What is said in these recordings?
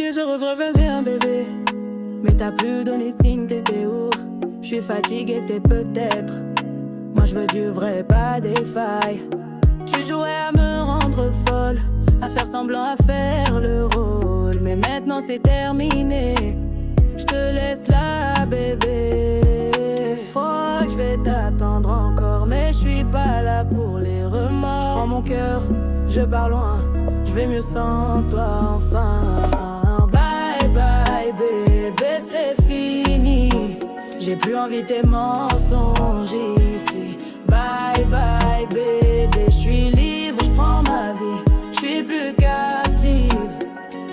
nuit je reviendrai un bébé. Mais t'as plus donné signe, t'étais où? J'suis fatigué, t'es peut-être. Moi je veux du vrai, pas des failles. Tu jouais à me rendre folle, à faire semblant, à faire le rôle. Mais maintenant c'est terminé, j'te laisse là bébé. Crois que j'vais t'attendre encore, mais j'suis pas là pour les remords. J'prends mon cœur, je pars loin, j'vais mieux sans toi enfin. Bye bye bébé, c'est fini. J'ai plus envie de tes mensonges ici. Bye bye bébé, j'suis libre, j'prends ma vie, j'suis plus captive.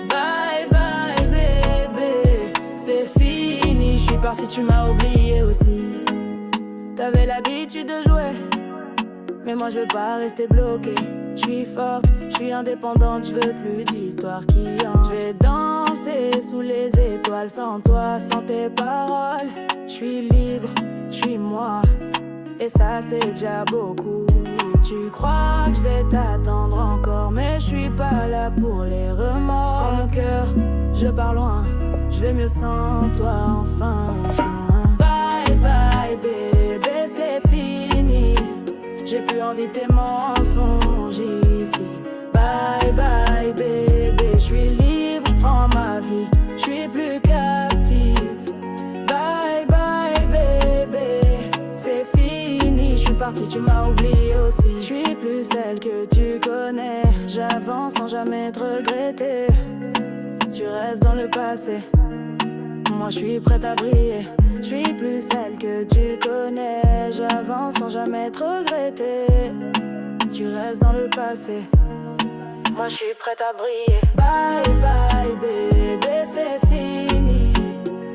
Bye bye bébé, c'est fini. J'suis partie, tu m'as oublié aussi. T'avais l'habitude de jouer, mais moi je veux pas rester bloqué. J'suis forte, j'suis indépendante, j'veux plus d'histoire qui en. J'vais danser sous les étoiles sans toi, sans tes paroles. J'suis libre, j'suis moi, et ça c'est déjà beaucoup. Tu crois que j'vais t'attendre encore, mais j'suis pas là pour les remords. J'prends mon cœur, je pars loin, j'vais mieux sans toi enfin. Bye bye bébé, c'est fini. J'ai plus envie de tes mensonges ici. Bye bye bébé, j'suis libre, j'prends ma vie, j'suis plus captive. Bye bye bébé, c'est fini. J'suis partie, tu m'as oublié aussi. J'suis plus celle que tu connais. J'avance sans jamais te regretter. Tu restes dans le passé, moi j'suis prête à briller. J'suis plus celle que tu connais. J'avance sans jamais te regretter. Tu restes dans le passé, moi j'suis prête à briller. Bye bye bébé, c'est fini.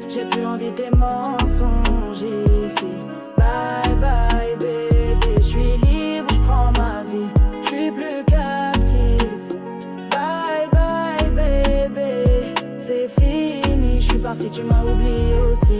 J'ai plus envie de tes mensonges ici. Bye bye bébé, j'suis libre, j'prends ma vie, j'suis plus captive. Bye bye bébé, c'est fini. J'suis partie, tu m'as oublié aussi.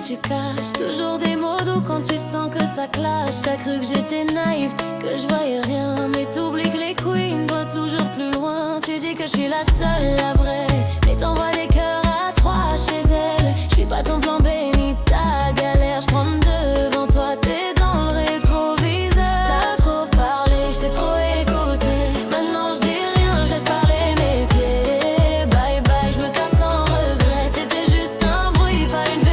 Tu caches toujours des mots doux quand tu sens que ça clash. T'as cru que j'étais naïve, que je voyais rien, mais t'oublies que les queens voient toujours plus loin. Tu dis que je suis la seule, la vraie, mais t'envoies des cœurs à trois chez elle. Je suis pas ton plan B ni ta galère. Je prends devant toi, t'es dans le rétroviseur. T'as trop parlé, je t'ai trop écouté. Maintenant je dis rien, je laisse parler mes pieds. Bye bye, je me casse sans regret. T'étais juste un bruit, pas une vérité.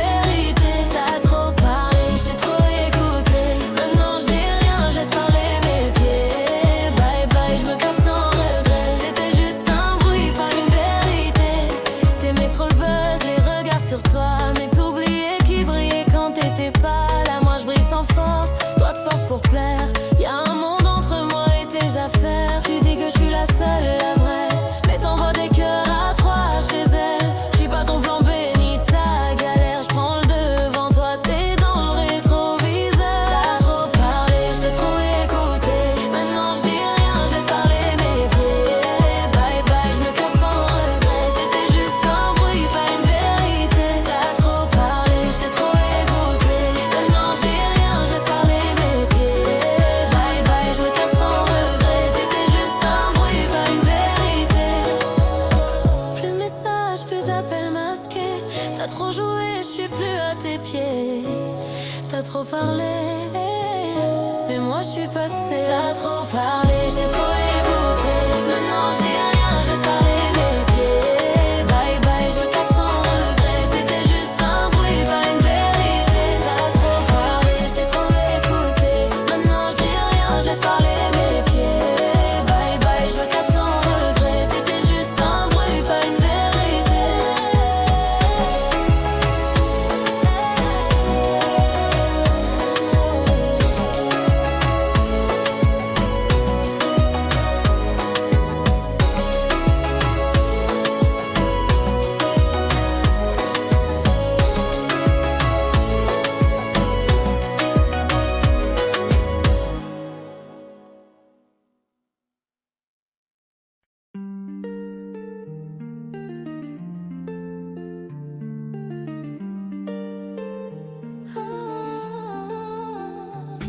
Pour plaire, y'a un monde entre moi et tes affaires. Tu dis que je suis la seule, la vraie, mais t'envoies des cœurs à trois chez elle. Je suis pas ton plan B ni ta galère. Je prends le devant, toi t'es dans le rétroviseur. T'as trop parlé, je t'ai trop écouté. Maintenant je dis rien, je laisse parler mes pieds. Bye bye, je me casse sans regret. T'étais juste un bruit, pas une vérité. T'as trop parlé, je t'ai trop écouté. Maintenant je dis rien, je laisse parler mes pieds. T'as trop parlé, mais moi je suis passée. T'as trop parlé, je t'ai trop écouté. Maintenant je dis rien, je laisse parler mes pieds. Bye bye, je me casse sans regret. T'étais juste un bruit, pas une vérité. T'as trop parlé, je t'ai trop écouté. Maintenant je dis rien, je laisse parler mes pieds. Bye bye, je me casse sans regret. T'étais juste un bruit, pas une vérité.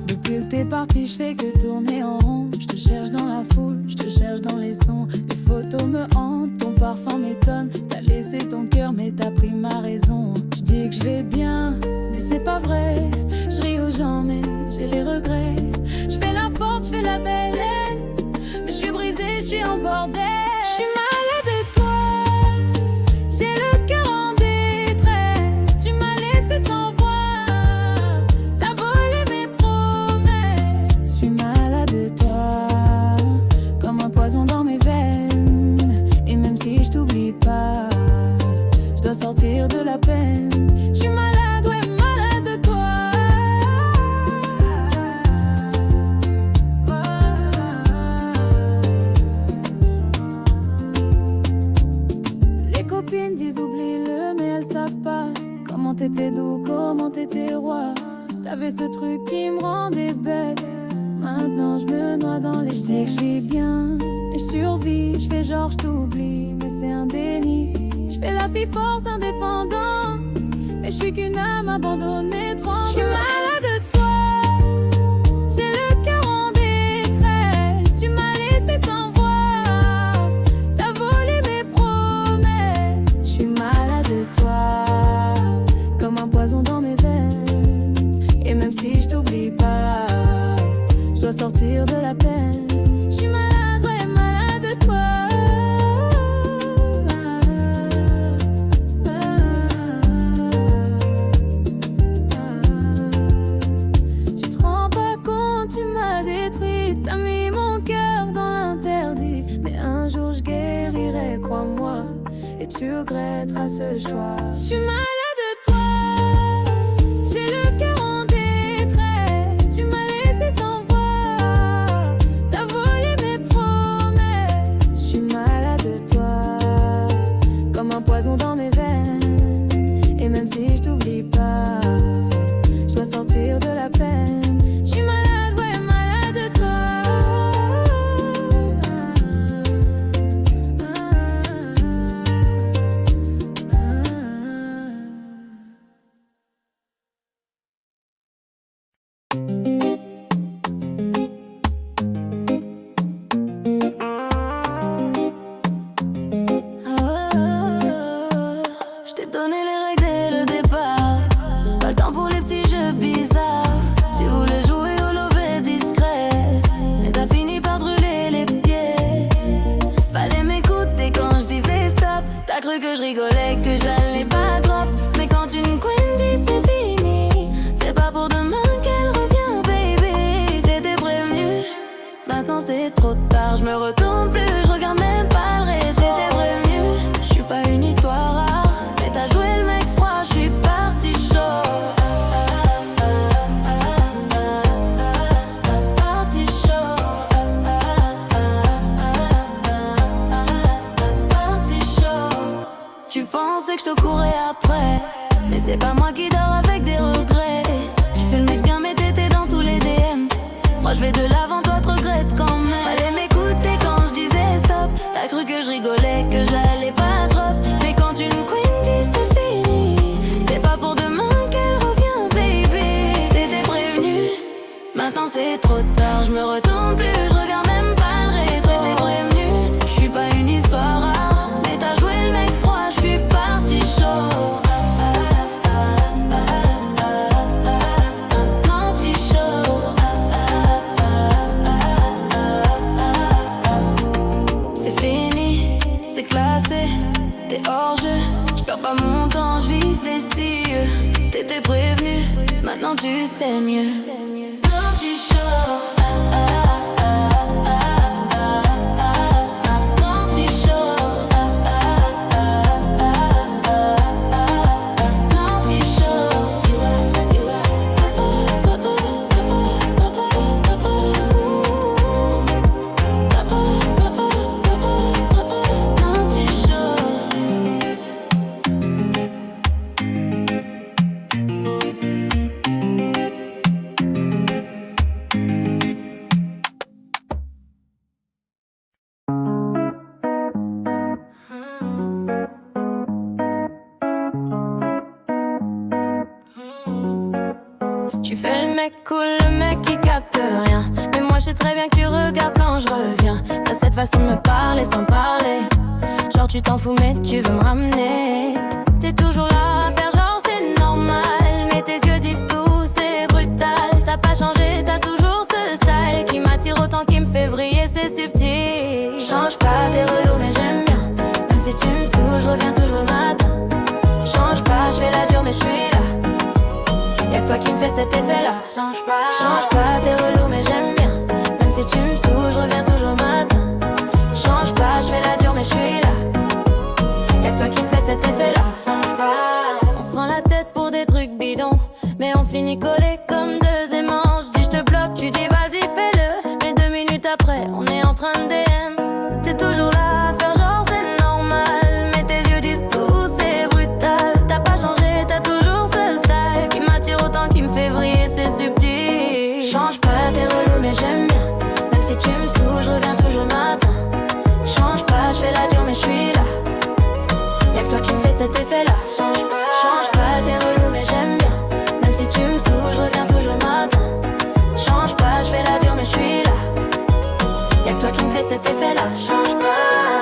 Depuis que t'es parti, je fais que tourner en rond. Je te cherche dans la foule, je te cherche dans les sons. Les photos me hantent, ton parfum m'étonne. T'as laissé ton cœur mais t'as pris ma raison. Je dis que je vais bien, mais c'est pas vrai. Je ris aux gens mais j'ai les regrets. Je fais la forte, je fais la belle, mais je suis brisée, je suis en bordel. Je suis malade de toi, j'ai le cœur en détresse. Tu m'as laissé sans voix, t'as volé mes promesses. Je suis malade de toi, comme un poison dans mes veines. Et même si je t'oublie pas, je dois sortir de la peine. Je suis malade, ouais, malade de toi. Les copines disent oublie-le, mais elles savent pas comment t'étais doux, comment t'étais roi. T'avais ce truc qui me rendait bête. Maintenant je me noie dans les. Je dis que je vis bien, mais je survis. Je fais genre je t'oublie, mais c'est un déni. Je fais la fille forte, indépendante, mais je suis qu'une âme abandonnée, tremblante. Je suis malade de toi, j'ai le cœur en détresse. Tu m'as laissé sans voix, t'as volé mes promesses. Je suis malade de toi, comme un poison dans mes veines. Et même si je t'oublie pas, je dois sortir de la peine. Je suis malade, ouais, malade de toi. Tu te rends pas compte, tu m'as détruit. T'as mis mon cœur dans l'interdit. Mais un jour je guérirai, crois-moi, et tu regretteras ce choix. Je suis malade de toi, j'ai le cœur en détresse. Tu m'as laissé sans voix, t'as volé mes promesses. Je suis malade de toi, comme un poison dans mes veines. Et même si je t'oublie pas, je dois sortir de la peine. Je suis malade, ouais, malade de toi. Je t'ai donné les règles dès le départ. Pas le temps pour les petits jeux bizarres. Tu voulais jouer au lové discret, mais t'as fini par brûler les pieds. Fallait m'écouter quand je disais stop. T'as cru que je rigolais, que j'allais pas drop. Mais quand une queen dit c'est fini, c'est pas pour demain qu'elle revient, baby. T'étais prévenu, maintenant c'est trop tard. Je me retourne plus, je regarde même pas le rétro. T'étais prévenu, je suis pas une histoire rare, mais t'as joué le mec froid, je suis parti chaud. Parti chaud. Parti chaud. Tu pensais que je te courais après, mais c'est pas moi qui dors avec des regrets. Tu fais le mec bien mais t'étais dans tous les DM. Moi je vais de l'avant, toi te regrettes quand même. Fallait m'écouter quand je disais stop. T'as cru que je rigolais, que j'allais pas drop. Mais quand une queen dit c'est fini, c'est pas pour demain qu'elle revient, baby. T'étais prévenu, maintenant c'est trop tard. Je me retourne plus, je regarde même pas le rétro. T'étais prévenu, je suis pas une histoire rare, mais t'as joué le mec froid, je suis parti chaud. Parti chaud. C'est fini, c'est classé, t'es hors jeu. Je perds pas mon temps, je vise les cieux. T'étais prévenu, maintenant tu sais mieux. Parti chaud. Parti chaud. Parti chaud. Tu fais le mec cool, le mec qui capte rien. Mais moi je sais très bien que tu regardes quand je reviens. T'as cette façon de me parler sans parler. Genre tu t'en fous mais tu veux me ramener. T'es toujours là à faire genre c'est normal. Mais tes yeux disent tout, c'est brutal. T'as pas changé, t'as toujours ce style qui m'attire autant, qui me fait vriller, c'est subtil. Change pas, t'es relou mais j'aime bien. Même si tu me saoules, je reviens toujours le matin. Change pas, je fais la dure mais je suis là. Y'a que toi qui me fais cet effet là. Change pas, t'es relou mais j'aime bien. Même si tu me saoules, je reviens toujours le matin. Change pas, je fais la dure mais je suis là. Y'a que toi qui me fais cet effet là. Change pas. On se prend la tête pour des trucs bidons, mais on finit collés comme deux aimants. J'dis j'te bloque, tu dis vas-y fais-le. Mais 2 minutes après, on est en train de DM. T'es toujours là à faire genre c'est normal. Mais tes yeux disent tout, c'est brutal. T'as pas changé, t'as toujours ce style qui m'attire autant, qui me fait vriller, c'est subtil. Change pas, t'es relou mais j'aime bien. Même si tu me saoules, je reviens toujours le matin. Change pas, je fais la dure mais je suis là. Y'a que toi qui me fais cet effet là. Change pas, t'es relou mais j'aime bien. Même si tu me saoules, je reviens toujours le matin. Change pas, je fais la dure mais je suis là. Y'a que toi qui me fais cet effet là. Change pas.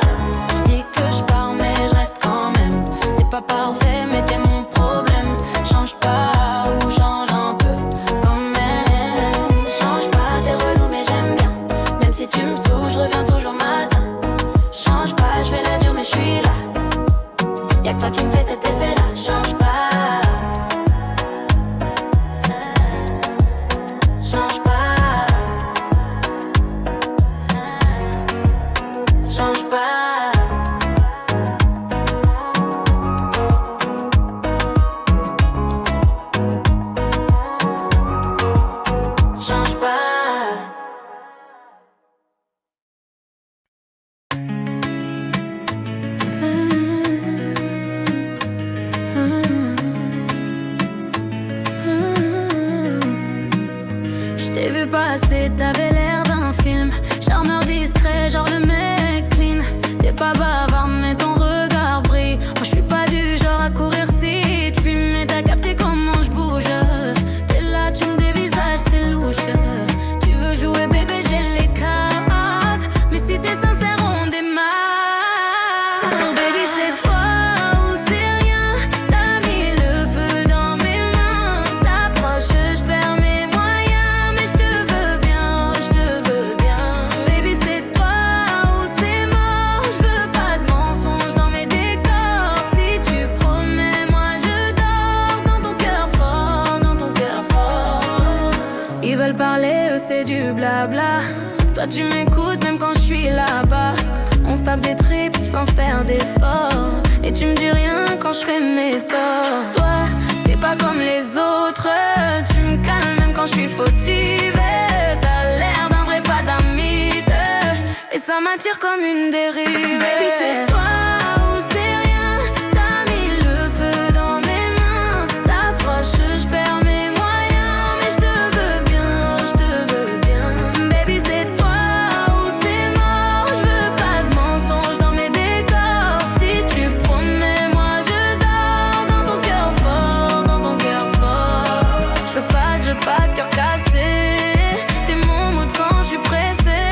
Je dis que je pars mais je reste quand même. T'es pas parfait mais t'es mon problème. Change pas ou change un peu quand même. Change pas, t'es relou mais j'aime bien. Même si tu me saoules, je reviens toujours le matin. Change pas, je fais la dure mais je suis là. Y'a que toi qui me fais cet effet là. Change pas. Change pas. Change pas. Change pas. Je t'ai vu passer, t'avais l'air d'un film. Charmeur discret, genre le mec clean. T'es pas bavard mais ton regard brille. Moi je suis pas du genre à courir si tu fumes. Mais t'as capté comment je bouge. T'es là, tu me dévisages, c'est louche. Tu veux jouer bébé, j'ai les cartes. Mais si t'es sincère, on démarre. Baby, c'est toi ou c'est rien. T'as mis le feu dans mes mains. T'approches, je perds mes moyens. Mais je te veux bien, je te veux bien. Baby, c'est toi ou c'est mort. Je veux pas de mensonges dans mes décors. Si tu promets, moi je dors. Dans ton cœur fort, dans ton cœur fort. Ils veulent parler, eux c'est du blabla. Toi tu m'écoutes même quand je suis là-bas. On se tape des tripes sans faire d'efforts. Et tu me dis rien quand je fais mes torts. Toi, t'es pas comme les autres. Tu me calmes même quand je suis fautive. T'as l'air d'un vrai pas d'un mythe. Et ça m'attire comme une dérive. Baby, c'est toi ou c'est rien. T'as mis le feu dans mes mains. T'approches, je perds mes moyens. Mais je te veux bien, je te veux bien. Baby, c'est toi ou c'est mort. Je veux pas de mensonges dans mes décors. Si tu promets, moi je dors. Dans ton cœur fort, dans ton cœur fort. Je veux pas de jeu, pas de cœur cassé. T'es mon mood quand je suis pressée.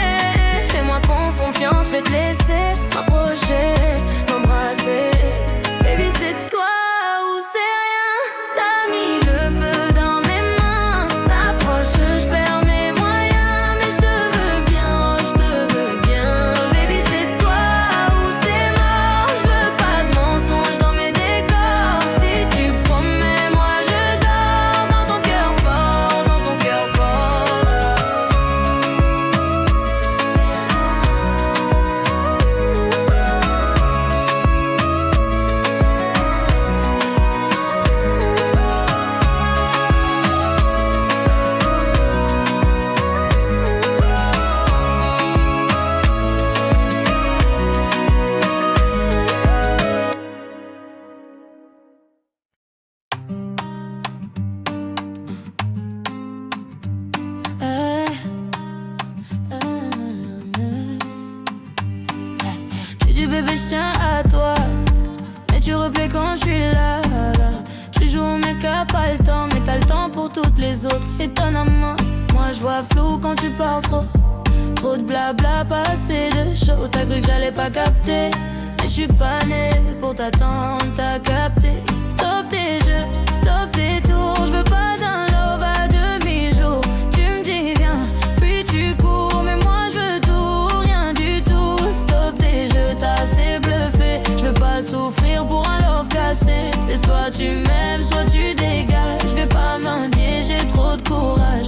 Fais-moi confiance, je vais te laisser m'approcher, m'embrasser. Baby, c'est toi ou c'est rien. T'as mis le feu dans mes mains. T'approches, je perds mes moyens. Mais je te veux bien, je te veux bien. Baby, c'est toi ou c'est mort. Je veux pas de mensonges dans mes décors. Si tu promets, moi je dors. Dans ton cœur fort, dans ton cœur fort. Tu dis bébé je tiens à toi, mais tu replais quand je suis là. Tu joues au make-up, pas le temps, mais t'as le temps pour toutes les les autres, étonnamment. Moi je vois flou quand tu parles trop. Trop de blabla, pas assez de show. T'as cru que j'allais pas capter, mais je suis pas né pour t'attendre, t'as capté. Stop tes jeux, stop tes tours. Je veux pas d'un love à demi-jour. Tu me dis viens, puis tu cours, mais moi je veux tout, rien du tout. Stop tes jeux, t'as assez bluffé. Je veux pas souffrir pour un love cassé. C'est soit tu m'aimes, soit tu dégages. Je vais pas mendier, j'ai trop de courage.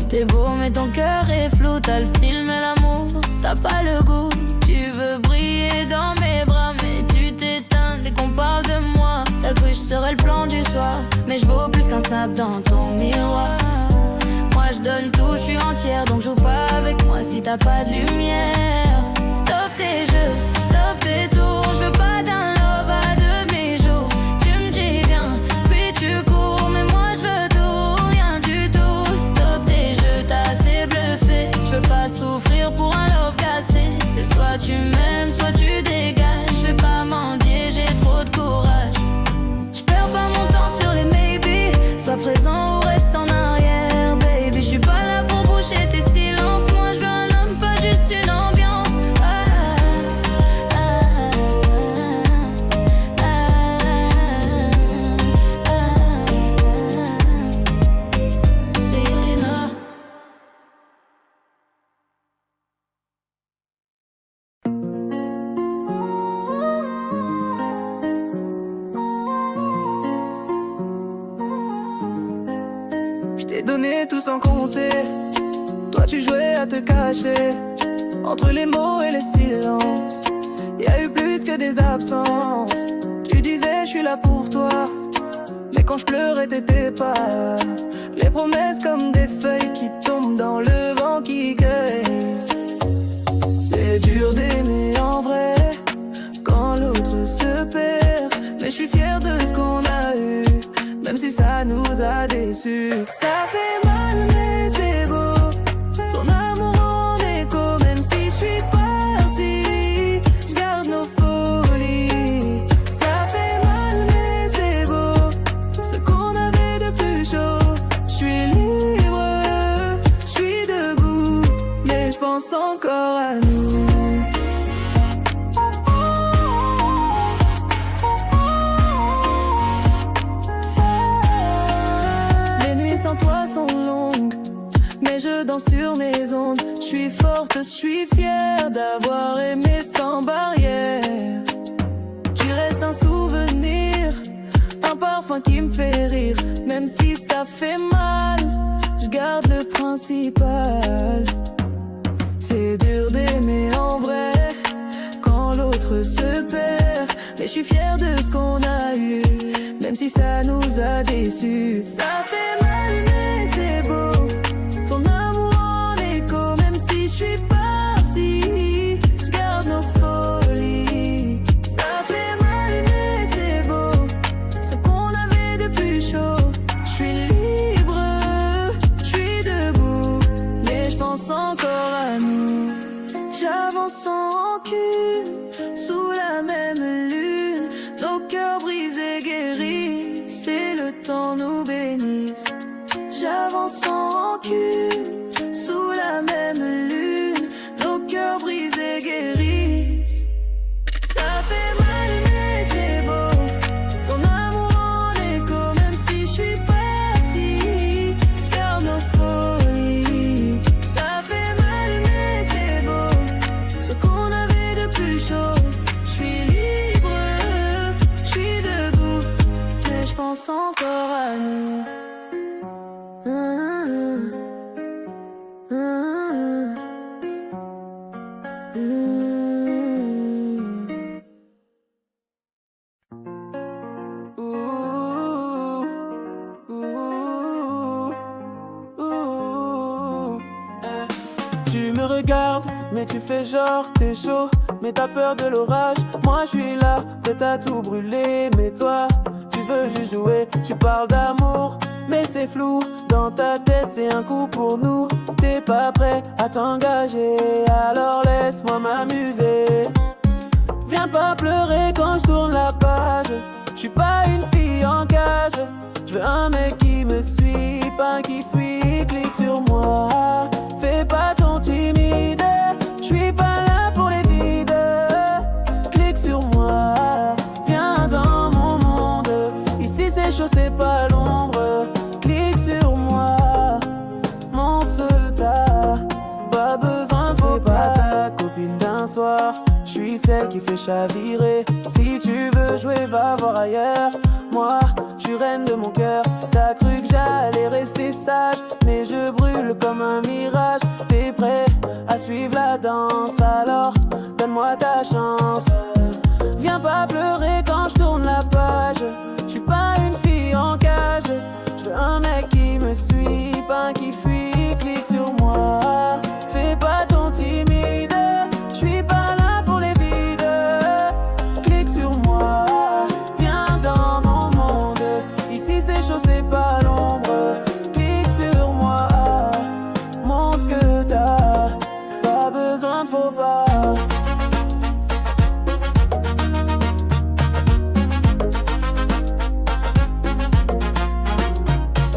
T'es beau mais ton cœur est flou. T'as le style mais l'amour, t'as pas le goût. Tu veux briller dans mes bras, mais tu t'éteins dès qu'on parle de moi. T'as cru que je serais le plan du soir, mais je vaux plus qu'un snap dans ton miroir. Moi je donne tout, je suis entière, donc joue pas avec moi si t'as pas de lumière. Stop tes jeux, stop tes tours. Je veux pas d'un love à demi-jour. Tu me dis viens, puis tu cours, mais moi je veux tout, rien du tout. Stop tes jeux, t'as assez bluffé. Je veux pas souffrir pour un love cassé. C'est soit tu m'aimes, soit tu dégages. Je vais pas mendier, j'ai trop de courage. Je perds pas mon temps sur les maybe. Sois présent ou reste en arrière, baby. Je suis pas là pour boucher tes silences. Moi je veux un homme, pas juste une ambiance. C'est Irina. Je t'ai donné tout sans compter. Toi tu jouais à te cacher entre les mots et les silences. Y'a eu plus que des absences. Tu disais je suis là pour toi, mais quand je pleurais t'étais pas. Les promesses comme des feuilles qui tombent dans le vent qui cueille. C'est dur d'aimer en vrai quand l'autre se perd. Mais je suis fier de ce qu'on a eu, même si ça nous a déçus. Ça fait mal mais c'est beau, ton amour en écho. Même si je suis partie, je garde nos folies. Ça fait mal mais c'est beau, ce qu'on avait de plus chaud. Je suis libre, je suis debout, mais je pense encore à nous. Sans toi sont longues, mais je danse sur mes ondes. Je suis forte, je suis fière d'avoir aimé sans barrière. Tu restes un souvenir, un parfum qui me fait rire. Même si ça fait mal, je garde le principal. C'est dur d'aimer en vrai quand l'autre se perd. Mais je suis fière de ce qu'on a eu, même si ça nous a déçus. Ça fait mal mais c'est beau, ton amour en écho. Même si je suis partie, je garde nos folies. Ça fait mal mais c'est beau, ce qu'on avait de plus chaud. Je suis libre, je suis debout, mais je pense encore à nous. J'avance sans rancune, sous la même lune. Nos cœurs brisés guérissent, et le temps nous bénisse. J'avance sans rancune, sous la même lune. Nos cœurs brisés guérissent. Ça fait mal mais c'est beau, ton amour en écho. Même si je suis partie, je garde nos folies. Ça fait mal mais c'est beau, ce qu'on avait de plus chaud. Je suis libre, je suis debout, mais je pense encore à nous. Tu me regardes, mais tu fais genre t'es chaud, mais t'as peur de l'orage. Moi je suis là, prêt à tout brûler, mais toi, tu veux juste jouer. Tu parles d'amour, mais c'est flou. Dans ta tête c'est un coup pour nous. T'es pas prêt à t'engager, alors laisse-moi m'amuser. Viens pas pleurer quand je tourne la page. Je suis pas une fille en cage. Je veux un mec qui me suit, pas un qui fuit, clique sur moi. Fais pas ton timide, j'suis pas là pour les vides. Clique sur moi, viens dans mon monde. Ici c'est chaud, c'est pas l'ombre. Clique sur moi, monte ta. Pas besoin, faut pas ta copine d'un soir. J'suis celle qui fait chavirer. Si tu veux jouer, va voir ailleurs. Moi, j'suis reine de mon cœur. T'as cru que j'allais rester sage, mais je brûle comme un mirage. T'es prêt à suivre la danse, alors donne-moi ta chance. Viens pas pleurer quand j'tourne la page. J'suis pas une fille en cage. J'veux un mec qui me suit, pas un qui fuit. Clique sur moi, fais pas ton timide. J'suis pas là pour les vides. Clique sur moi, viens dans mon monde. Ici c'est chaud, c'est pas l'ombre. Clique sur moi, montre ce que t'as. Pas besoin de faux pas.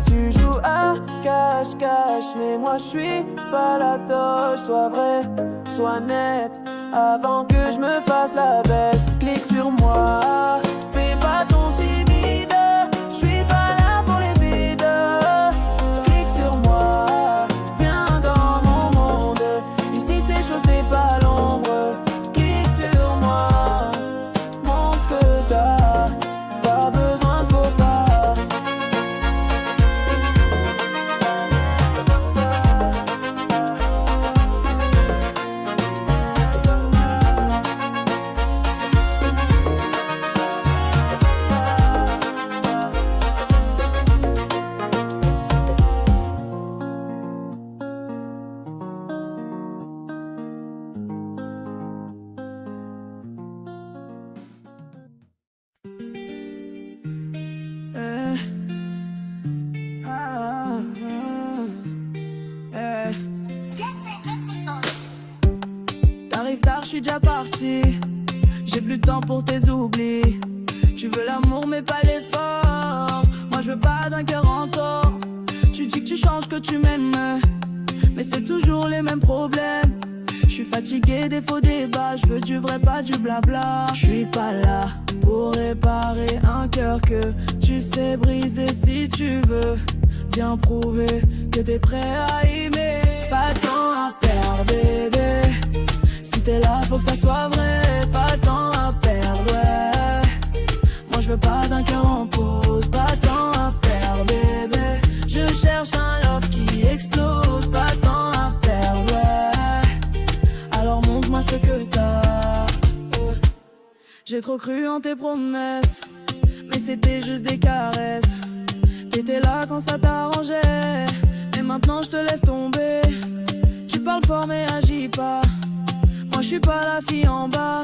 Tu joues à cache-cache, mais moi je suis pas la toche. Sois vrai, sois net, avant que je me fasse la belle. Clique sur moi, fais pas ton timide. Je suis pas là pour les vides. Clique sur moi, viens dans mon monde. Ici c'est chaud, c'est pas l'ombre. Clique sur moi, montre ce que t'as. Pas besoin de faux pas. T'arrives tard, j'suis déjà parti. J'ai plus de temps pour tes oublis. Tu veux l'amour mais pas l'effort. Moi je veux pas d'un cœur en tort. Tu dis que tu changes, que tu m'aimes, mais c'est toujours les mêmes problèmes. J'suis fatigué des faux débats. J'veux du vrai, pas du blabla. J'suis pas là pour réparer un cœur que tu sais briser. Si tu veux, viens prouver que t'es prêt à aimer. Pas de temps à perdre, bébé. Si t'es là, faut que ça soit vrai. Pas de temps à perdre, ouais. Moi je veux pas d'un cœur en pause. Pas de temps à perdre, bébé. Je cherche un love qui explose. Pas de temps à perdre, ouais. Alors montre-moi ce que t'as. J'ai trop cru en tes promesses, mais c'était juste des caresses. T'étais là quand ça t'arrangeait, mais maintenant je te laisse tomber. Tu parles fort mais agis pas. Moi je suis pas la fille en bas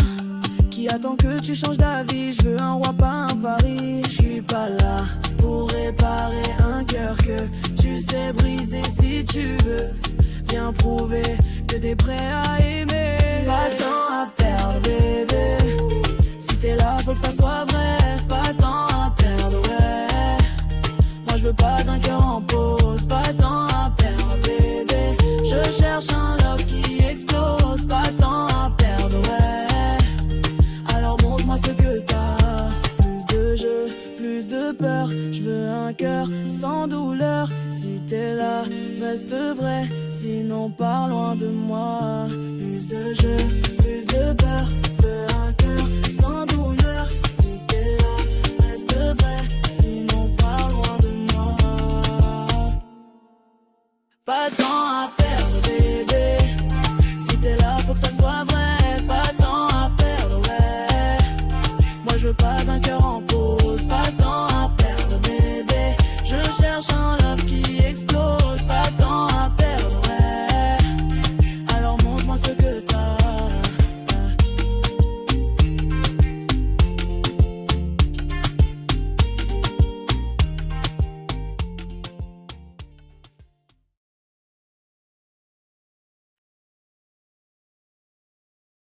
qui attend que tu changes d'avis. Je veux un roi, pas un pari. Je suis pas là pour réparer un cœur que tu sais briser. Si tu veux, viens prouver que t'es prêt à aimer. Pas de temps à perdre, bébé. Si t'es là, faut que ça soit vrai. Pas de temps à perdre, ouais. Moi je veux pas d'un cœur en pause. Pas de temps à perdre, bébé. Je cherche un love qui explose. Pas de temps à perdre, ouais. Alors montre-moi ce que t'as. Plus de jeu, plus de peur. Je veux un cœur sans douleur. Si t'es là, reste vrai. Sinon pars loin de moi. Plus de jeu, plus de peur. Je veux un cœur sans douleur. Si t'es là, reste vrai. Sinon pars loin de moi. Pas de